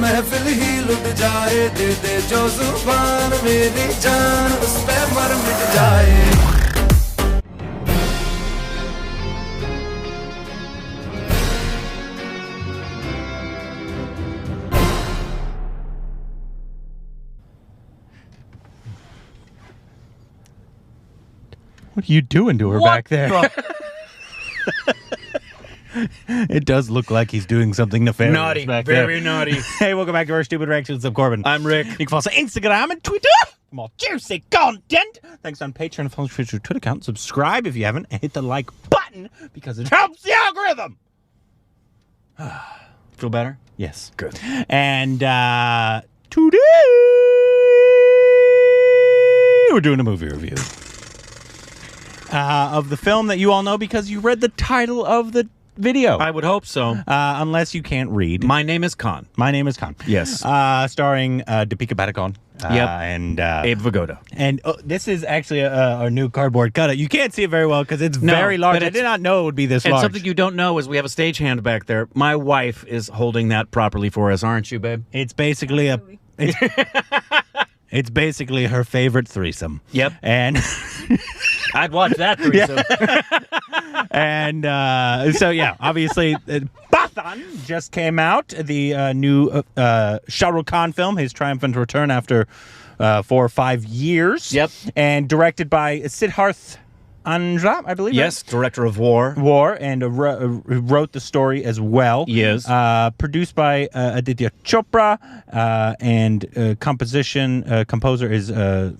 महफिल ही लुट जाए दे दे जो जुबान मेरी जान उस पे मर मिट जाए What are you doing to her back there? It does look like he's doing something nefarious. Naughty. Back Very there. naughty. Hey, welcome back to our Stupid Reactions. I'm Corbin. I'm Rick. You can follow us on Instagram and Twitter for more juicy content. Thanks on Patreon. Follow us on your Twitter account. Subscribe if you haven't. And hit the like button because it helps the algorithm. Feel better? Yes. Good. And today we're doing a movie review of the film that you all know because you read the title of the video. I would hope so. Unless you can't read. My name is Khan. My name is Khan. Yes. Starring Deepika Padukone. Yep. And Abe Vigoda. And this is actually our new cardboard cutout. You can't see it very well because it's very large. I did not know it would be this and large. something you don't know is we have a stagehand back there. My wife is holding that properly for us, aren't you, babe? It's basically it's basically her favorite threesome. Yep. And I'd watch that threesome. and so, yeah, obviously, Pathan just came out, the new Shah Rukh Khan film, his triumphant return after 4 or 5 years. Yep. And directed by Siddharth Andra, I believe. Yes, director of War. War, and wrote the story as well. Yes. Produced by Aditya Chopra, and composer is I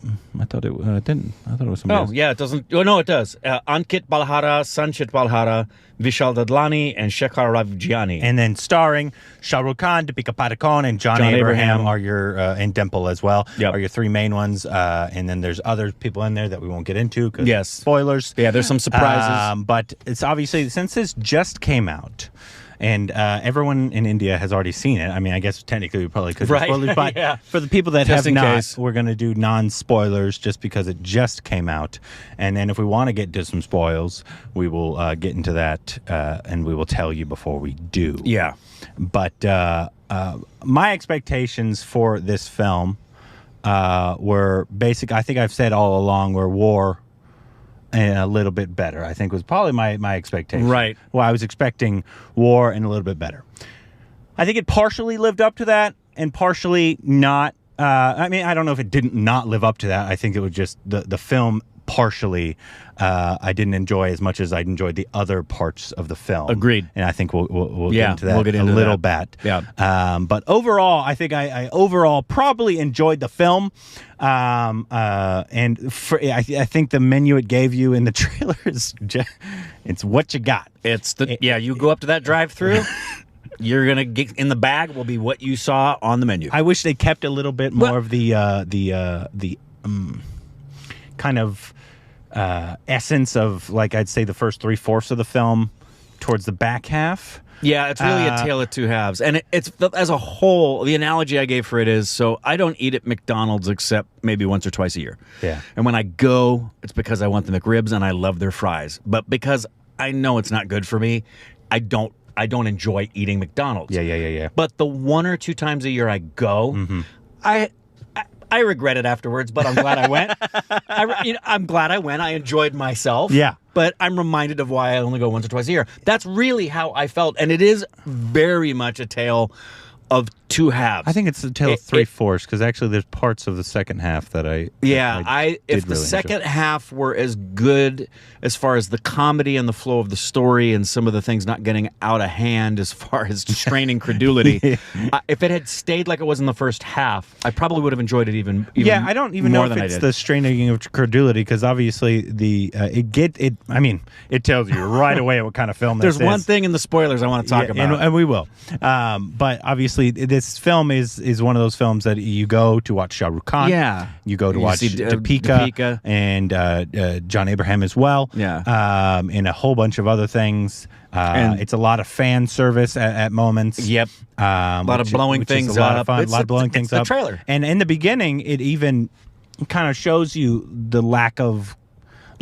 thought it didn't. I thought it was somebody else. Yeah, it doesn't. Oh, no, it does. Ankit Balhara, Sanchit Balhara, Vishal Dadlani, and Shekhar Ravjiani. And then starring Shah Rukh Khan, Deepika Padukone, and John Abraham are your and Dimple as well. Yep. Are your three main ones. And then there's other people in there that we won't get into because spoilers. Yeah, there's some surprises. But it's obviously, since this just came out, and everyone in India has already seen it. I mean, I guess technically we probably could do spoilers, but for the people that Just have not, case. we're going to do non-spoilers just because it just came out. And then if we want to get into some spoils, we will get into that, and we will tell you before we do. Yeah. But my expectations for this film were basic. I think I've said all along, were War and a little bit better, I think was probably my expectation. Right. Well, I was expecting War and a little bit better. I think it partially lived up to that and partially not. I mean, I don't know if it didn't not live up to that. I think it was just the film partially I didn't enjoy as much as I enjoyed the other parts of the film. Agreed. And I think we'll get into that we'll get into a little that. bit. Yeah. But overall, I think I overall probably enjoyed the film. And I think the menu it gave you in the trailer is it's what you got. It's you go up to that drive-through. You're gonna get in the bag. Will be what you saw on the menu. I wish they kept a little bit more of the kind of essence of, like, I'd say the first 3/4 of the film towards the back half. Yeah, it's really a tale of two halves. And it's as a whole, the analogy I gave for it is, so I don't eat at McDonald's except maybe once or twice a year. Yeah. And when I go, it's because I want the McRibs and I love their fries. But because I know it's not good for me, I don't enjoy eating McDonald's. Yeah. But the 1 or 2 times a year I go, I regret it afterwards, but I'm glad I went. I'm glad I went. I enjoyed myself. Yeah. But I'm reminded of why I only go once or twice a year. That's really how I felt. And it is very much a tale of two halves. I think it's a tale of 3/4 because actually there's parts of the second half that I if the second half were as good as far as the comedy and the flow of the story and some of the things not getting out of hand as far as straining credulity, if it had stayed like it was in the first half, I probably would have enjoyed it even I don't even know if it's the straining of credulity because obviously it tells you right away what kind of film this is. There's one thing in the spoilers I want to talk about. And we will. But obviously this film is one of those films that you go to watch Shah Rukh Khan. Yeah. You go to watch Deepika and John Abraham as well. Yeah. And a whole bunch of other things. And it's a lot of fan service at moments. Yep. A lot of blowing things up. A lot of fun. A lot of blowing things up. The trailer. And in the beginning, it even kind of shows you the lack of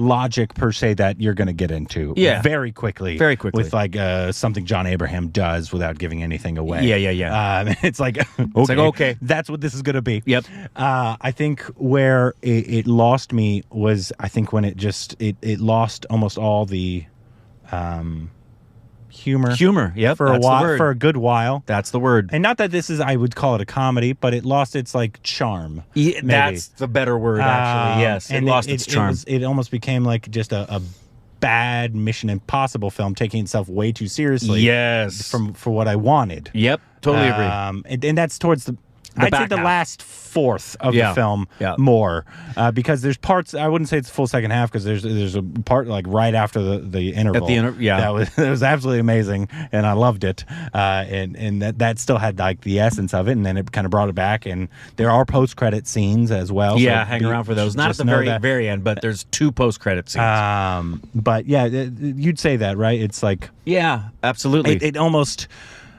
logic per se that you're going to get into very quickly. Very quickly. With like something John Abraham does without giving anything away. Yeah. It's like, okay, that's what this is going to be. Yep. I think where it lost me was, I think when it lost almost all the humor. Yep. For a while, for a good while. That's the word. And not that this is, I would call it a comedy, but it lost its like charm. Yeah, that's the better word, actually. Yes, and it lost its charm. It almost became like just a bad Mission Impossible film, taking itself way too seriously. Yes, for what I wanted. Yep, totally agree. And that's towards I'd say the last fourth of the film more, because there's parts. I wouldn't say it's the full second half, because there's a part like right after the interval. At the that was absolutely amazing, and I loved it. And that still had like the essence of it, and then it kind of brought it back. And there are post credit scenes as well. Yeah, so hang around for those. Not at the very end, but there's 2 post credit scenes. But yeah, you'd say that, right? It's like absolutely. It almost.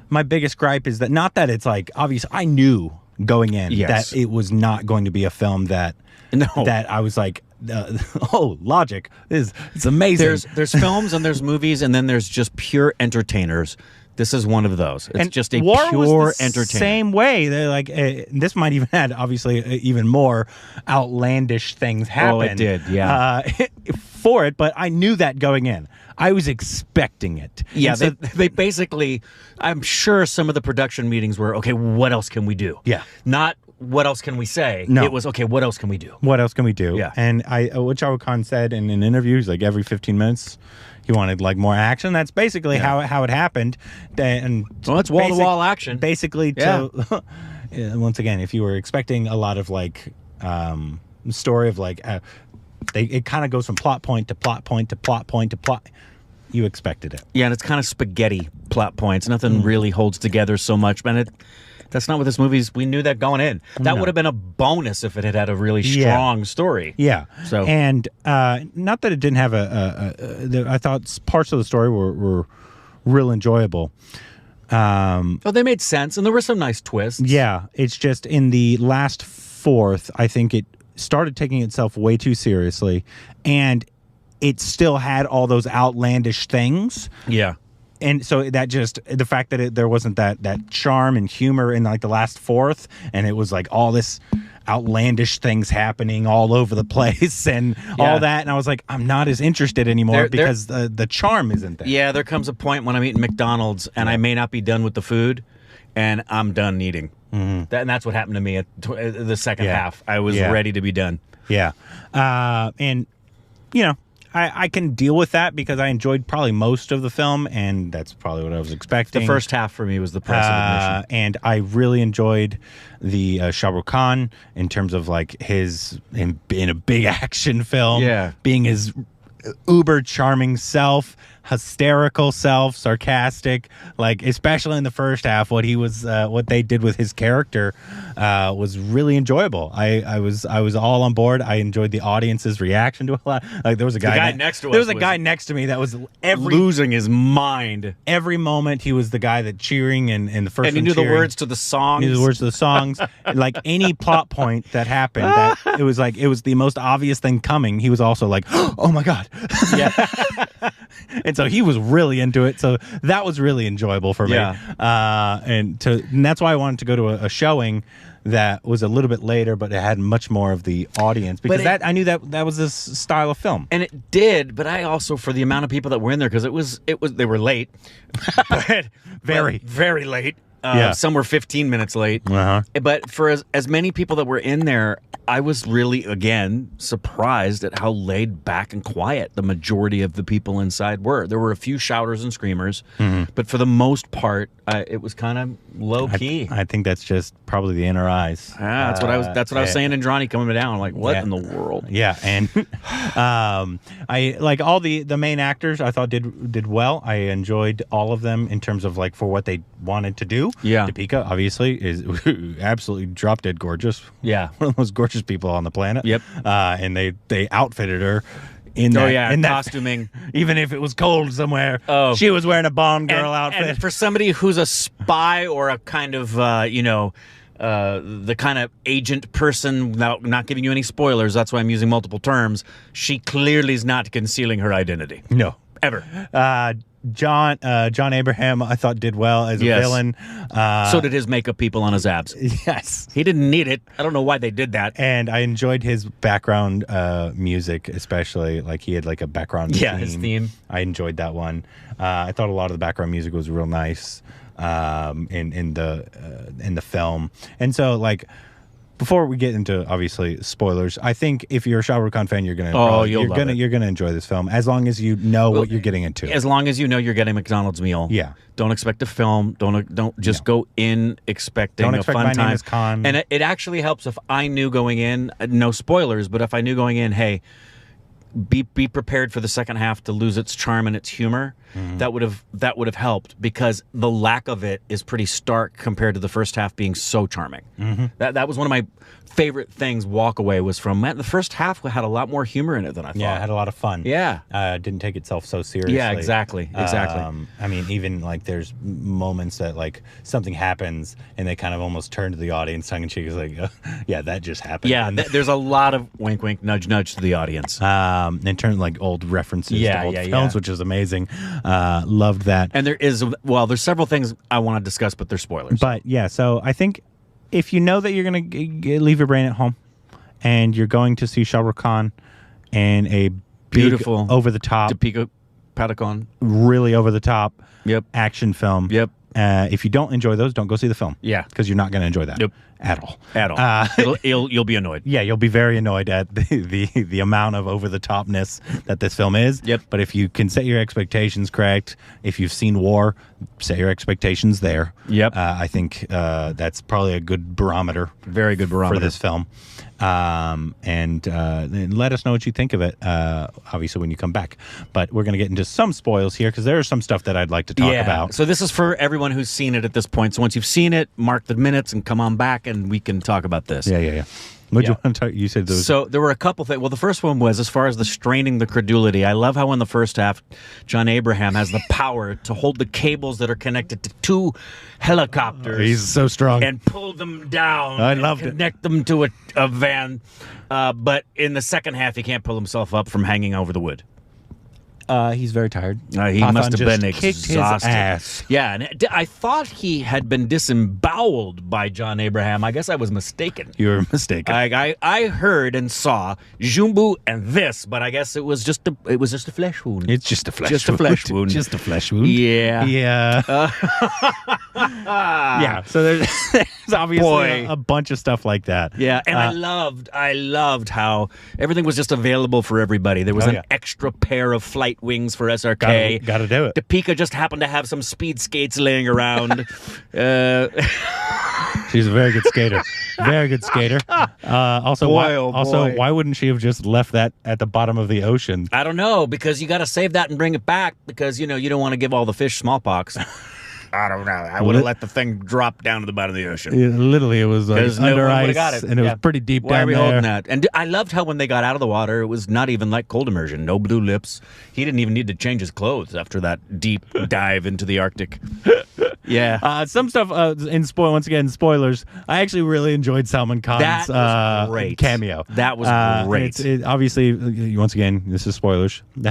My biggest gripe is that not that it's like obvious. I knew going in that it was not going to be a film that I was like, logic it's amazing. There's films and there's movies, and then there's just pure entertainers. This is one of those. It's just a pure entertainer. Same way. They're like, this might even had obviously even more outlandish things happen. Oh, it did, yeah. For it, but I knew that going in. I was expecting it. Yeah, so, they basically, I'm sure some of the production meetings were, okay, what else can we do? Yeah. Not what else can we say? No. It was, okay, what else can we do? What else can we do? Yeah. And what Shah Rukh Khan said in an interview, he's like, every 15 minutes, he wanted like more action. That's basically how it happened. And well, it's wall-to-wall action. Basically, once again, if you were expecting a lot of like story of like, it kind of goes from plot point to plot point to plot point to plot. You expected it. Yeah, and it's kind of spaghetti plot points. Nothing really holds together so much. And that's not what this movie's. We knew that going in. That would have been a bonus if it had a really strong story. Yeah. So and not that it didn't have I thought parts of the story were real enjoyable. They made sense, and there were some nice twists. Yeah, it's just in the last fourth, I think it started taking itself way too seriously, and it still had all those outlandish things. Yeah. And so that just, the fact that there wasn't that charm and humor in like the last fourth, and it was like all this outlandish things happening all over the place and all that, and I was like, I'm not as interested anymore because the charm isn't there. Yeah, there comes a point when I'm eating McDonald's and I may not be done with the food, and I'm done eating. Mm-hmm. And that's what happened to me at the second half. I was ready to be done. Yeah. And, you know, I can deal with that because I enjoyed probably most of the film, and that's probably what I was expecting. The first half for me was the price of admission. And I really enjoyed the Shah Rukh Khan in terms of like him being a big action film, being his uber charming self, hysterical self, sarcastic, like especially in the first half, what they did with his character was really enjoyable. I was all on board. I enjoyed the audience's reaction to a lot. Like there was a guy next to us. There was a guy next to me that was losing his mind every moment. He was the guy that cheering and the first. And he knew the words to the songs. He knew the words to the songs. Like any plot point that happened, it was the most obvious thing coming. He was also like, oh my god. Yeah. And so he was really into it. So that was really enjoyable for me. Yeah. And that's why I wanted to go to a showing that was a little bit later, but it had much more of the audience because I knew that was this style of film. And it did, but I also, for the amount of people that were in there, because they were late, but very late. Some were 15 minutes late. But for as many people that were in there, I was really, again, surprised at how laid back and quiet the majority of the people inside were. There were a few shouters and screamers, but for the most part, it was kind of low key. I think that's just probably the inner eyes. That's what I was saying. And Johnny coming down, like, what in the world? Yeah, and I like all the main actors. I thought did well. I enjoyed all of them in terms of like for what they wanted to do. Yeah, Deepika obviously is absolutely drop dead gorgeous. Yeah, one of the most gorgeous people on the planet. Yep. And they outfitted her in that costuming. Even if it was cold somewhere, she was wearing a Bond girl outfit. And for somebody who's a spy or a kind of the kind of agent person, without not giving you any spoilers. That's why I'm using multiple terms. She clearly is not concealing her identity. No. Ever. John Abraham, I thought, did well as a villain. So did his makeup people on his abs. Yes. He didn't need it. I don't know why they did that. And I enjoyed his background music, especially. Like, he had like a background theme. His theme. I enjoyed that one. I thought a lot of the background music was real nice in the film. And so, like, before we get into obviously spoilers, I think if you're a Shah Rukh Khan fan, you're gonna enjoy this film as long as you know what you're getting into. As long as you know you're getting a McDonald's meal. Yeah. Don't expect a film. Don't just go in expecting a fun My time. Name is Khan. And it actually helps if I knew going in, no spoilers, but if I knew going in, hey, be prepared for the second half to lose its charm and its humor. Mm-hmm. That would have helped, because the lack of it is pretty stark compared to the first half being so charming. Mm-hmm. That was one of my favorite things. Walk away was from, man, the first half had a lot more humor in it than I thought. Yeah, it had a lot of fun. Yeah, didn't take itself so seriously. Yeah, exactly. I mean, even like there's moments that like something happens and they kind of almost turn to the audience tongue in cheek, is like, yeah, that just happened. Yeah, there's a lot of wink, wink, nudge, nudge to the audience. In terms of like old references to old films, which is amazing. Loved that. And there's several things I want to discuss, but they're spoilers. But yeah, so I think if you know that you're going to leave your brain at home and you're going to see Shah Rukh Khan and a beautiful, over the top, Deepika Padukone, really over the top, action film. Yep. If you don't enjoy those, don't go see the film. Yeah, because you're not going to enjoy that. Nope. At all. You'll be annoyed. Yeah, you'll be very annoyed at the amount of over the topness that this film is. Yep. But if you can set your expectations correct, if you've seen War, set your expectations there. Yep. I think that's probably a good barometer. Very good barometer for this film. And let us know what you think of it, obviously, when you come back. But we're going to get into some spoils here, because there is some stuff that I'd like to talk about. So this is for everyone who's seen it at this point. So once you've seen it, mark the minutes and come on back and we can talk about this. Yeah. What you want to talk? You said those. So there were a couple things. Well, the first one was, as far as the straining the credulity, I love how in the first half, John Abraham has the power to hold the cables that are connected to two helicopters. He's so strong. And pull them down. I loved it. Connect them to a van. But in the second half, he can't pull himself up from hanging over the wood. He's very tired. He Pathan must have been kicked exhausted. His ass. Yeah, and I thought he had been disemboweled by John Abraham. I guess I was mistaken. You were mistaken. I heard and saw Jumbo and this, but I guess it was just a flesh wound. It's just a flesh just wound. a flesh wound. Just a flesh wound. Yeah. Yeah. Yeah. So there's obviously a bunch of stuff like that. Yeah, and I loved how everything was just available for everybody. There was an extra pair of flight wings for SRK. Got to do it. Topeka just happened to have some speed skates laying around. She's a very good skater. Very good skater. Also, why wouldn't she have just left that at the bottom of the ocean? I don't know, because you got to save that and bring it back, because you don't want to give all the fish smallpox. I don't know. I would have let the thing drop down to the bottom of the ocean. Yeah, literally, it was like under ice, and it was pretty deep down there. Why are we holding that? And I loved how when they got out of the water, it was not even like cold immersion. No blue lips. He didn't even need to change his clothes after that deep dive into the Arctic. Yeah. Some stuff once again, spoilers. I actually really enjoyed Salman Khan's cameo. That was great. Obviously, once again, this is spoilers. He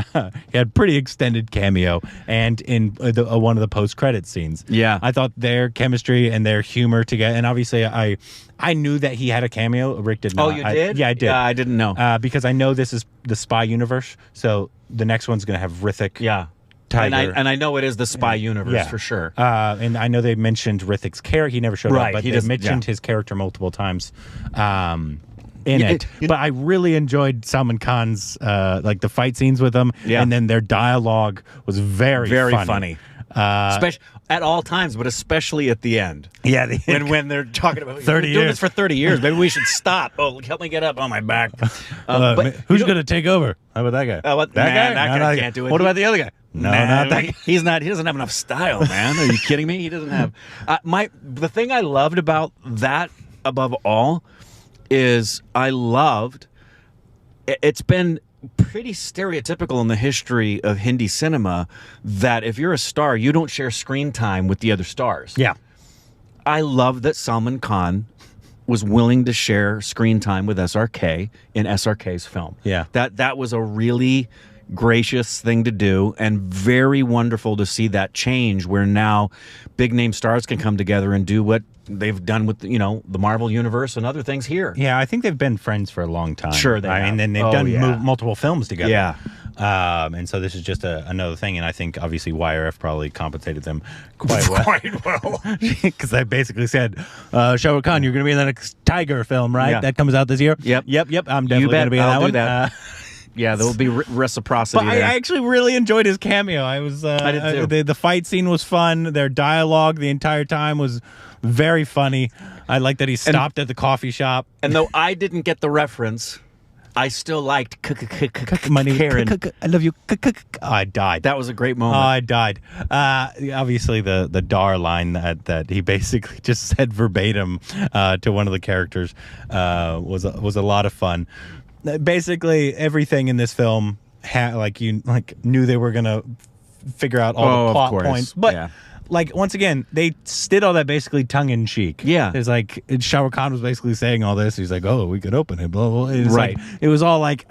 had pretty extended cameo, and in one of the post-credit scenes. Yeah. I thought their chemistry and their humor together, and obviously I knew that he had a cameo. Rick did not. Oh, you did? Yeah, I did. I didn't know. because I know this is the spy universe, so the next one's going to have Rithik. Yeah. Tiger. And I know it is the spy universe for sure. And I know they mentioned Rithik's character. He never showed up, but they mentioned his character multiple times in it. But I really enjoyed Salman Khan's like the fight scenes with him, and then their dialogue was very funny. Especially at all times, but especially at the end. Yeah, when they're talking about 30 years. Doing this for 30 years. Maybe we should stop. Oh, help me get up on my back. But who's going to take over? How about that guy? That guy? That guy can't do it. What about the other guy? No, not that guy. He doesn't have enough style, man. Are you kidding me? He doesn't have. The thing I loved about that above all is it's been pretty stereotypical in the history of Hindi cinema that if you're a star, you don't share screen time with the other stars. Yeah. I love that Salman Khan was willing to share screen time with SRK in SRK's film. Yeah. That was a really gracious thing to do, and very wonderful to see that change where now big name stars can come together and do what they've done with the Marvel universe and other things here. Yeah, I think they've been friends for a long time. Sure, they have. mean, and they've done multiple films together. Yeah. And so this is just another thing, and I think obviously YRF probably compensated them quite well. Quite well. Because I basically said, Shah Rukh Khan, you're going to be in the next Tiger film, right? Yeah. That comes out this year? Yep. I'm definitely going to be in that I'll one. do that. Yeah, there will be reciprocity But there. I actually really enjoyed his cameo. I did too. The fight scene was fun. Their dialogue the entire time was very funny. I like that he stopped at the coffee shop. And though I didn't get the reference, I still liked Money, Karen. I love you. I died. That was a great Oh, moment. I died. Obviously, the Dar line that he basically just said verbatim to one of the characters was a lot of fun. Basically, everything in this film knew they were gonna figure out all the plot points, but. Like, once again, they did all that basically tongue-in-cheek. Yeah. It's like, Shah Rukh Khan was basically saying all this. He's like, oh, we could open it, blah, blah. It was Right. It was all like,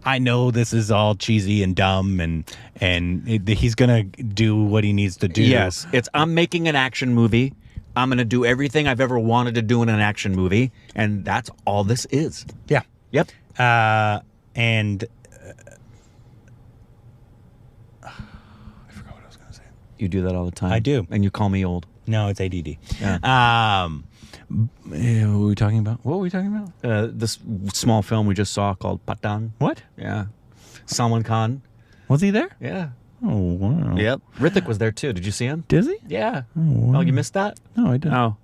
I know this is all cheesy and dumb, and he's going to do what he needs to do. Yes. I'm making an action movie. I'm going to do everything I've ever wanted to do in an action movie, and that's all this is. Yeah. Yep. And... You do that all the time. I do. And you call me old. No, it's ADD. Yeah. What were we talking about? This small film we just saw called Pathan. What? Yeah. Salman Khan. Was he there? Yeah. Oh, wow. Yep. Rithik was there too. Did you see him? Did he? Yeah. wow. Oh, you missed that? No, I didn't. Oh.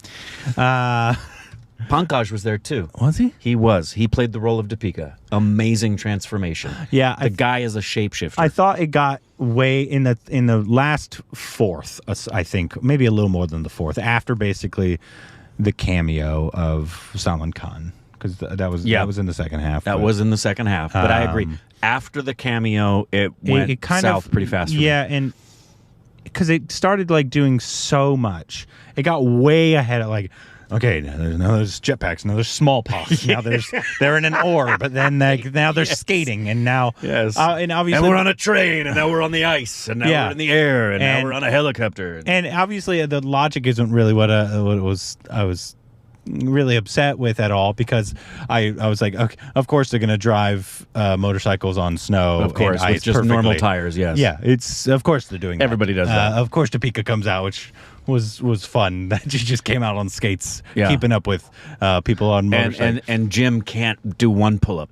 Pankaj was there too. Was he? He was. He played the role of Deepika. Amazing transformation. Yeah. The guy is a shapeshifter. I thought it got way in the last fourth, I think, maybe a little more than the fourth, after basically the cameo of Salman Khan, because that was in the second half. That was in the second half, but I agree. After the cameo, it went kind south of pretty fast. For me. and because it started like doing so much, it got way ahead of like. Okay, now there's jetpacks. Now there's smallpox. Now they're in an orb, but then now they're skating, and now and obviously and we're on a train, and now we're on the ice, and now we're in the air, and now we're on a helicopter. And obviously the logic isn't really what I was really upset with at all, because I was like, okay, of course they're going to drive motorcycles on snow, of course, and with ice just perfectly. normal tires. Yes, yeah, it's of course they're doing that. Everybody does that. Of course, Topeka comes out, which was fun. That she just came out on skates, Yeah. keeping up with people on motorcycles. And Jim can't do one pull-up.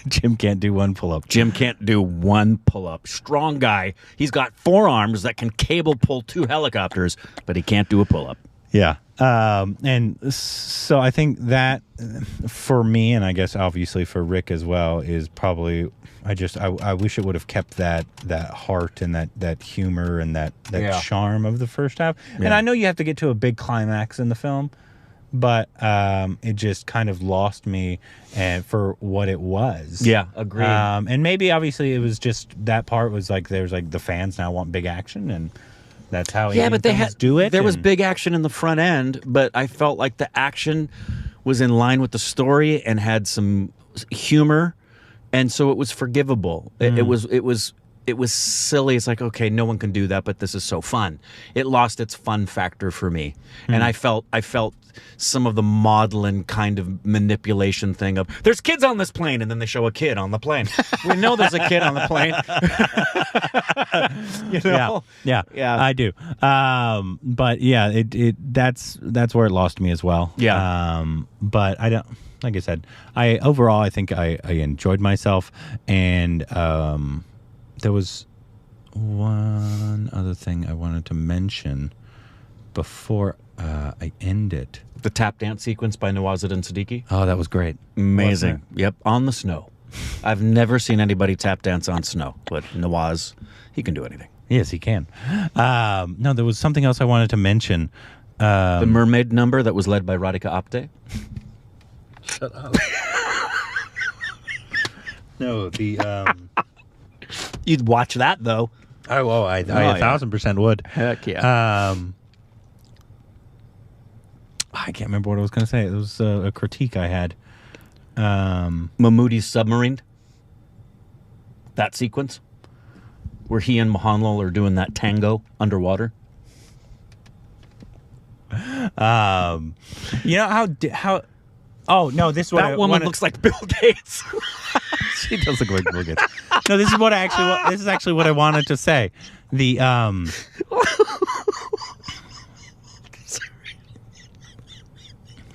Jim can't do one pull-up. Jim can't do one pull-up. Strong guy. He's got forearms that can cable pull 2 helicopters, but he can't do a pull-up. Yeah. And so I think that for me, and I guess obviously for Rick as well, is probably I wish it would have kept that heart and that humor and that charm of the first half. Yeah. And I know you have to get to a big climax in the film, but it just kind of lost me for what it was. Yeah, agreed. And maybe obviously it was just that part was like there's like the fans now want big action, and that's how but they had do it. There was big action in the front end, but I felt like the action was in line with the story and had some humor, and so it was forgivable. It was silly. It's like, okay, no one can do that, but this is so fun. It lost its fun factor for me, and I felt some of the maudlin kind of manipulation thing of there's kids on this plane, and then they show a kid on the plane. We know there's a kid on the plane. You know? Yeah, I do. But yeah, that's where it lost me as well. Yeah. But I don't. Like I said, I think I enjoyed myself, and there was one other thing I wanted to mention before I end it. The tap dance sequence by Nawazuddin Siddiqui. Oh, that was great. Amazing. Yep, on the snow. I've never seen anybody tap dance on snow, but Nawaz, he can do anything. Yes, he can. No, there was something else I wanted to mention. The mermaid number that was led by Radhika Apte. Shut up. No, the... You'd watch that, though. I 1,000% would. Heck yeah. I can't remember what I was going to say. It was a critique I had. Mahmoodi's submarine. That sequence where he and Mahanlal are doing that tango underwater. You know how? Oh no, this is what That woman looks like Bill Gates. She does look like Bill Gates. No, this is what I actually. This is actually what I wanted to say. The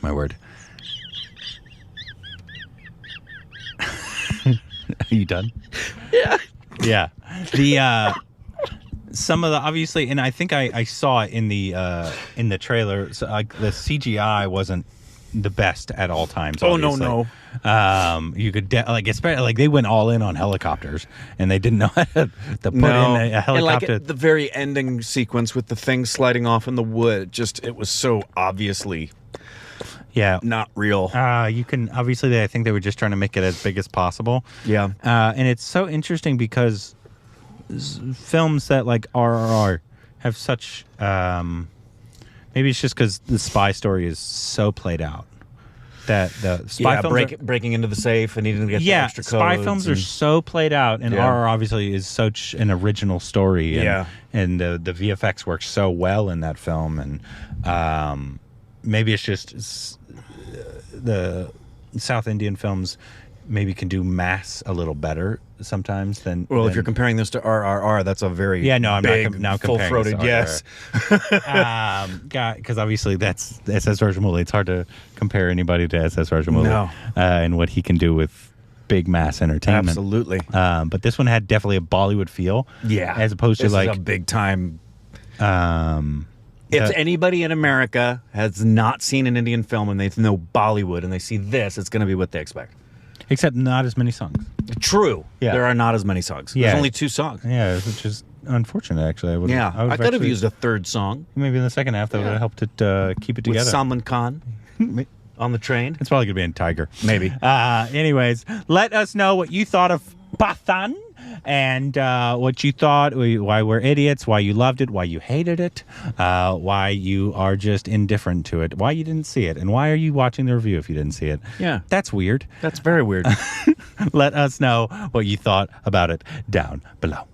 my word. Are you done? Yeah. Yeah. The some of the obviously, and I think I saw it in the trailer. So, the CGI wasn't the best at all times. Oh obviously. no. You could especially like they went all in on helicopters, and they didn't know how to put in a helicopter. And like the very ending sequence with the thing sliding off in the wood, it was so obviously not real. You can obviously I think they were just trying to make it as big as possible. Yeah. And it's so interesting because films that like RRR have such maybe it's just because the spy story is so played out that the spy films breaking into the safe and needing to get the extra codes. Spy films are so played out, and RRR obviously is such an original story. And the VFX works so well in that film, and maybe it's just the South Indian films maybe can do mass a little better sometimes than. Well, if you're comparing this to RRR, that's a very I'm big, not full-throated yes. Because obviously that's SS Rajamouli. It's hard to compare anybody to SS Rajamouli and what he can do with big mass entertainment. Absolutely. But this one had definitely a Bollywood feel. Yeah, as opposed to like a big time. If anybody in America has not seen an Indian film and they know Bollywood and they see this, it's going to be what they expect. Except not as many songs. True. Yeah. There are not as many songs. There's only 2 songs. Yeah, which is unfortunate, actually. I could have used a third song. Maybe in the second half that would have helped it keep it together. With Salman Khan on the train. It's probably going to be in Tiger. Maybe. Anyways, let us know what you thought of Pathan and what you thought, why we're idiots, why you loved it, why you hated it, why you are just indifferent to it, why you didn't see it, and why are you watching the review if you didn't see it. Yeah. That's weird. That's very weird. Let us know what you thought about it down below.